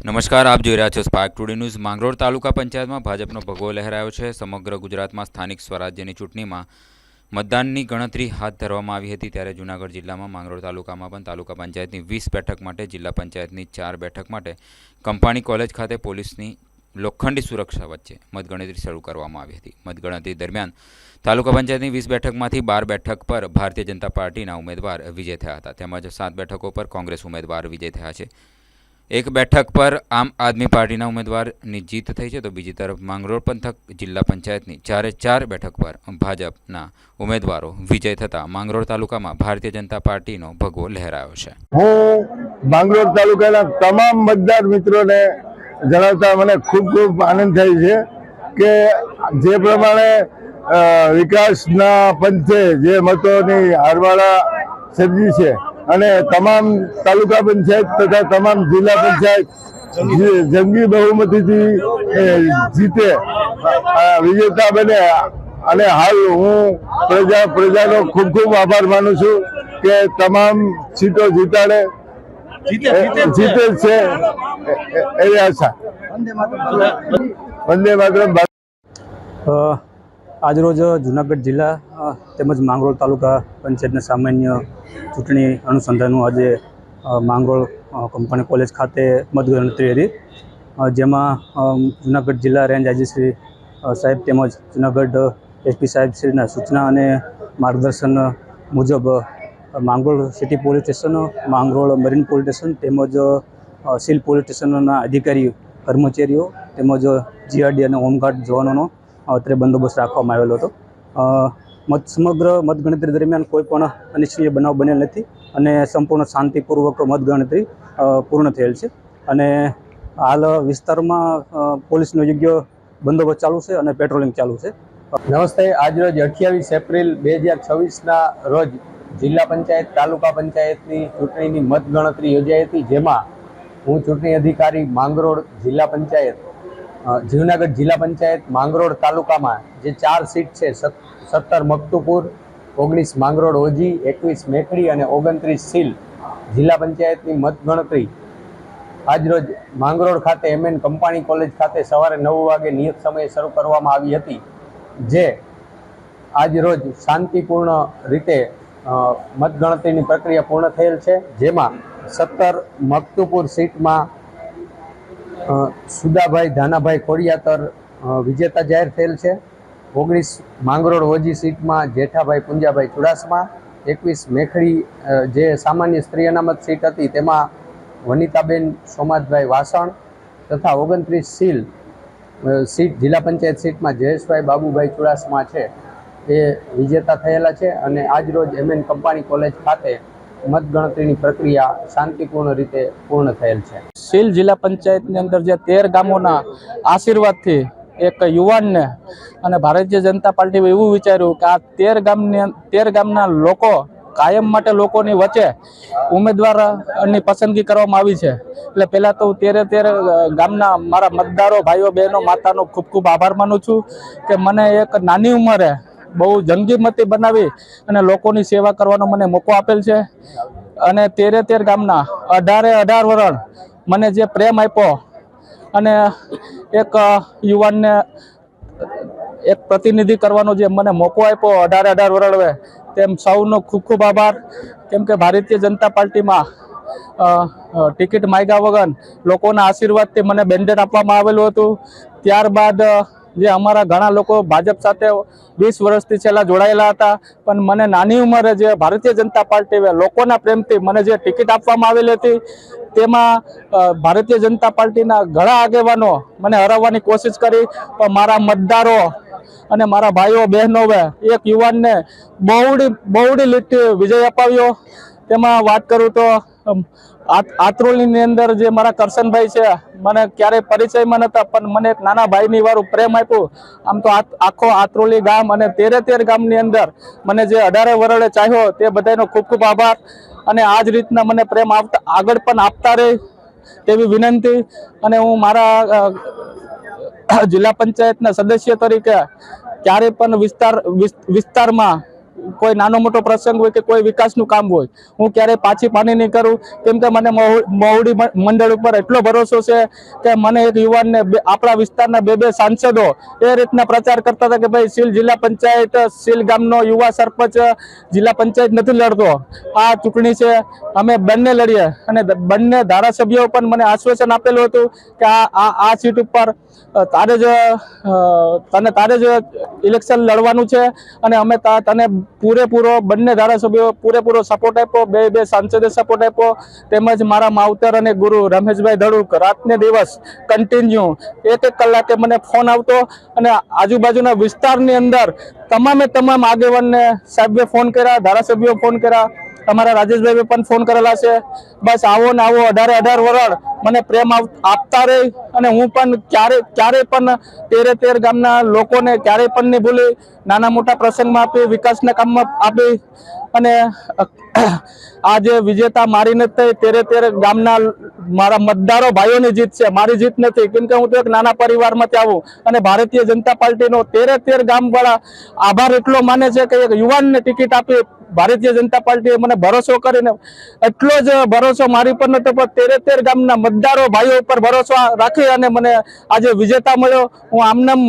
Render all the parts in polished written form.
નમસ્કાર, આપ જોઈ રહ્યા છો સ્પાર્ક ટુડે ન્યૂઝ। માંગરોળ તાલુકા પંચાયતમાં ભાજપનો ભગવો લહેરાયો છે। સમગ્ર ગુજરાતમાં સ્થાનિક સ્વરાજ્યની ચૂંટણીમાં મતદાનની ગણતરી હાથ ધરવામાં આવી હતી, ત્યારે જૂનાગઢ જિલ્લામાં માંગરોળ તાલુકામાં પણ તાલુકા પંચાયતની 20 બેઠક માટે, જિલ્લા પંચાયતની 4 બેઠક માટે કંપાણી કોલેજ ખાતે પોલીસની લોખંડી સુરક્ષા વચ્ચે મતગણતરી શરૂ કરવામાં આવી હતી। મતગણતરી દરમિયાન તાલુકા પંચાયતની 20 બેઠકમાંથી 12 બેઠક પર ભારતીય જનતા પાર્ટીના ઉમેદવાર વિજય થયા હતા, તેમજ 7 બેઠકો પર કોંગ્રેસ ઉમેદવાર વિજય થયા છે। એક બેઠક પર આમ આદમી પાર્ટીના ઉમેદવારની જીત થઈ છે, તો બીજી તરફ માંગરોળ પંથક જિલ્લા પંચાયતની 4 બેઠક પર ભાજપના ઉમેદવારો વિજય થતા માંગરોળ તાલુકામાં ભારતીય જનતા પાર્ટીનો ભગવો લહેરાયો છે। હું માંગરોળ તાલુકાના તમામ મતદાર મિત્રોને જણાવતા મને ખૂબ આનંદ થાય છે કે જે પ્રમાણે વિકાસના પંથે જે મતોની હારમાળા સર્જી છે અને તમામ તાલુકા પંચાયત તથા તમામ જિલ્લા પંચાયત જંગી બહુમતીથી જીતે વિજેતા બને, અને હાલ હું પ્રજાનો ખૂબ આભાર માનું છું કે તમામ સીટો જીતે છે એવી આશા। વંદે માતરમ। આજરોજ જૂનાગઢ જિલ્લા તેમજ માંગરોળ તાલુકા પંચાયતના સામાન્ય ચૂંટણી અનુસંધાનનું આજે માંગરોળ કંપાણી કોલેજ ખાતે મતગણતરી હતી, જેમાં જૂનાગઢ જિલ્લા રેન્જ આઈજી શ્રી સાહેબ તેમજ જૂનાગઢ એસપી સાહેબ શ્રીના સૂચના અને માર્ગદર્શન મુજબ Mangrol city police station, Mangrol marine police station તેમજ સીલ પોલીસ સ્ટેશનના અધિકારીઓ, કર્મચારીઓ તેમજ જીઆરડી અને હોમગાર્ડ જવાનોનો અત્રે બંદોબસ્ત રાખવામાં આવેલો હતો। સમગ્ર મતગણતરી દરમિયાન કોઈ પણ અનિચ્છનીય બનાવ બનેલ નથી અને સંપૂર્ણ શાંતિપૂર્વક મતગણતરી પૂર્ણ થયેલ છે, અને હાલ વિસ્તારમાં પોલીસનો યોગ્ય બંદોબસ્ત ચાલુ છે અને પેટ્રોલિંગ ચાલુ છે। નમસ્તે। આજરોજ 28 એપ્રિલ 2024ના રોજ જિલ્લા પંચાયત તાલુકા પંચાયતની ચૂંટણીની મતગણતરી યોજાઈ હતી, જેમાં હું ચૂંટણી અધિકારી માંગરોળ જિલ્લા પંચાયત જૂનાગઢ જિલ્લા પંચાયત માંગરોળ તાલુકામાં જે 4 સીટ છે, 17 મકતુપુર, 19 માંગરોળ ઓજી, 21 મેખડી અને 29 સીલ જિલ્લા પંચાયતની મતગણતરી આજરોજ માંગરોળ ખાતે MN કંપાણી કોલેજ ખાતે સવારે 9 વાગે નિયત સમયે શરૂ કરવામાં આવી હતી, જે આજરોજ શાંતિપૂર્ણ રીતે મતગણતરીની પ્રક્રિયા પૂર્ણ થયેલ છે, જેમાં 17 મકતુપુર સીટમાં સુદાભાઈ ધાનાભાઈ ખોડિયાતર વિજેતા જાહેર થયેલ છે। 19 માંગરોળ ઓજી સીટમાં જેઠાભાઈ પુંજાભાઈ ચુડાસમા, 21 મેખડી જે સામાન્ય સ્ત્રી અનામત સીટ હતી તેમાં વનિતાબેન સોમાજભાઈ વાસણ તથા 29 સીલ સીટ જિલ્લા પંચાયત સીટમાં જયેશભાઈ બાબુભાઈ ચુડાસમા છે એ વિજેતા થયેલા છે, અને આજરોજ MN કંપાણી કોલેજ ખાતે મતગણતરીની પ્રક્રિયા શાંતિપૂર્ણ રીતે પૂર્ણ થયેલ છે। સીલ જિલ્લા પંચાયતની અંદર જે 13 ગામોના આશીર્વાદથી એક યુવાનને અને ભારતીય જનતા પાર્ટીએ એવું વિચાર્યું કે આ 13 ગામના લોકો કાયમ માટે લોકોની વચ્ચે ઉમેદવારની પસંદગી કરવામાં આવી છે। એટલે પહેલાં તો 13 ગામના મારા મતદારો ભાઈઓ બહેનો માતાનો ખૂબ આભાર માનું છું કે મને એક નાની ઉંમરે બહુ જંગીમતી બનાવી અને લોકોની સેવા કરવાનો મને મોકો આપેલ છે, અને 13 ગામના 18 વરણ મને જે પ્રેમ આપ્યો અને એક યુવાનને એક પ્રતિનિધિ કરવાનો જે મને મોકો આપ્યો 18 વરણવે, તેમ સૌનો ખૂબ આભાર। કેમ કે ભારતીય જનતા પાર્ટીમાં ટિકિટ માગ્યા વગર લોકોના આશીર્વાદથી મને બેન્ડેટ આપવામાં આવેલું હતું। ત્યારબાદ જે અમારા ઘણા લોકો ભાજપ સાથે 20 વર્ષથી છેલ્લા જોડાયેલા હતા, પણ મને નાની ઉંમરે જે ભારતીય જનતા પાર્ટીએ લોકોના પ્રેમથી મને જે ટિકિટ આપવામાં આવેલી હતી, તેમાં ભારતીય જનતા પાર્ટીના ઘણા આગેવાનો મને હરાવવાની કોશિશ કરી, પણ મારા મતદારો અને મારા ભાઈઓ બહેનોએ એક યુવાનને બહોળી લીટથી વિજય અપાવ્યો। તેમાં વાત કરું તો આત્રોલીની અંદર જે મારા કરશનભાઈ છે, મને ક્યારેય પરિચયમાં નહોતા, પણ મને એક નાના ભાઈની વાળું પ્રેમ આપ્યું। આમ તો આખો આત્રોલી ગામ અને 13 ગામની અંદર મને જે 18 વરણે ચાહ્યો તે બધાનો ખૂબ આભાર, અને આ જ રીતના મને પ્રેમ આગળ પણ આપતા રહે તેવી વિનંતી। અને હું મારા જિલ્લા પંચાયતના સદસ્ય તરીકે ક્યારે પણ વિસ્તારમાં કોઈ નાનો મોટો પ્રસંગ હોય કે કોઈ વિકાસનું કામ હોય, હું ક્યારેય પાછી પાની નહીં કરું, કેમ કે મને મહુડી મંડળ ઉપર એટલો ભરોસો છે કે મને એક યુવાનને આપણા વિસ્તારના બે સાંસદો એ રીતના પ્રચાર કરતા હતા કે ભાઈ સીલ જિલ્લા પંચાયત, સીલ ગામનો યુવા સરપંચ જિલ્લા પંચાયત નથી લડતો, આ ચૂંટણી છે અમે બંને લડીએ. અને બંને ધારાસભ્યો પણ મને આશ્વાસન આપેલું હતું કે આ સીટ ઉપર તારે જ ઇલેક્શન લડવાનું છે અને અમે તને પૂરેપૂરો બંને ધારાસભ્યો પૂરેપૂરો સપોર્ટ આપ્યો, બે સાંસદે સપોર્ટ આપ્યો, તેમજ મારા માવતર અને ગુરુ રમેશભાઈ ધડુક રાતને દિવસ કન્ટિન્યુ એક કલાકે મને ફોન આવતો અને આજુબાજુના વિસ્તારની અંદર તમામ આગેવાનને સાહેબે ફોન કર્યા, ધારાસભ્યો ફોન કર્યા, અમારા રાજેશભાઈ પણ ફોન કરેલા છે. બસ આવો ને આવો 18 વરડ મને પ્રેમ આપતા રહી અને હું પણ ક્યારેય પણ 13 ગામના લોકોને ક્યારેય પણ નહીં ભૂલી, નાના મોટા પ્રસંગમાં આપી, વિકાસના કામમાં આપી. અને આ જે વિજેતા મારી નથી થઈ, 13 ગામના મારા મતદારો ભાઈઓની જીત છે, મારી જીત નથી. કેમ કે હું તો એક નાના પરિવારમાંથી આવું અને ભારતીય જનતા પાર્ટીનો 13 ગામવાળા આભાર એટલો માને છે કે એક યુવાનને ટિકિટ આપી ભારતીય જનતા પાર્ટીએ મને ભરોસો કરીને, એટલો જ ભરોસો મારી પર નતો પણ 13 ગામના મતદારો ભાઈઓ ઉપર ભરોસો રાખી અને મને આજે વિજેતા મળ્યો. હું આમનામ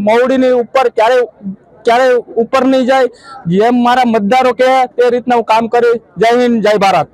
મહુડીની ઉપર ક્યારેય ઉપર નહીં જાય, જેમ મારા મતદારો કહે તે રીતના હું કામ કરી. જય હિન્દ, જય ભારત.